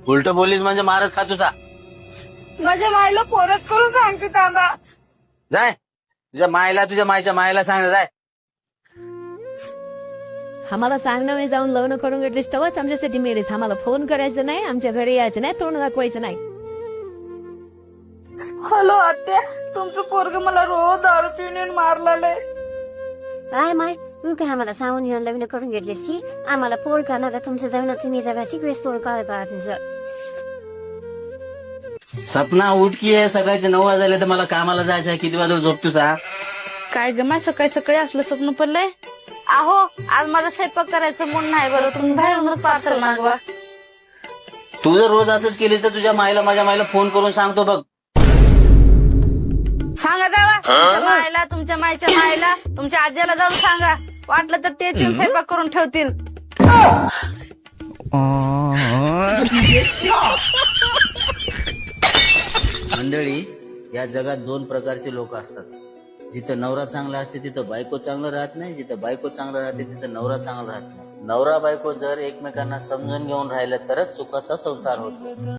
उलट बोलीस म्हणजे मारच खा तुझा. माझ्या माईला परत करून सांगते दादा. जाय तुझ्या मायला, तुझ्या मायच्या मायला सांग जाय. आम्हाला सांगणं नाही, जाऊन लग्न करून घेतलीस तेव्हाच आमच्यासाठी मेलीस. आम्हाला फोन करायचं नाही, आमच्या घरी यायचं नाही, तोंड दाखवायचं नाही. हॅलो आत्या, तुमचं पोरग मला रोज दारू पिऊन येऊन मारलाय. काय माय तू काय आम्हाला सांगून येऊन लग्न करून घेतलीस की आम्हाला पोर करणार तुमचं जाऊन तुम्ही जगाची वेळेस पोर करा तुमचं. सपना उठकी आहे, सकाळचे 9 वाजले तर मला कामाला जायचं आहे. किती वाजता झोप तुझा? काय ग माय, सकाळी सकाळी असलं स्वप्न पडलंय. अहो आज माझा स्वयंपाक करायचं म्हणून नाही, बरं तुम्ही बाहेरूनच पार्सल मागवा. तू जर रोज असंच केली तर तुझ्या मायला, माझ्या मायला फोन करून सांगतो बघ. सांगा जावा तुमच्या मायला, तुमच्या मायच्या मायला, तुमच्या आज्याला जाऊन सांगा. वाटलं तर ते चिन स्वयंपाक करून ठेवतील. मंडळी, या जगात 2 प्रकारचे लोक असतात. जिथं नवरा चांगला असते तिथं बायको चांगलं राहत नाही, जिथं बायको चांगलं राहते तिथं नवरा चांगला राहत नाही. नवरा बायको जर एकमेकांना समजून घेऊन राहिलं तरच सुखाचा संसार होतो.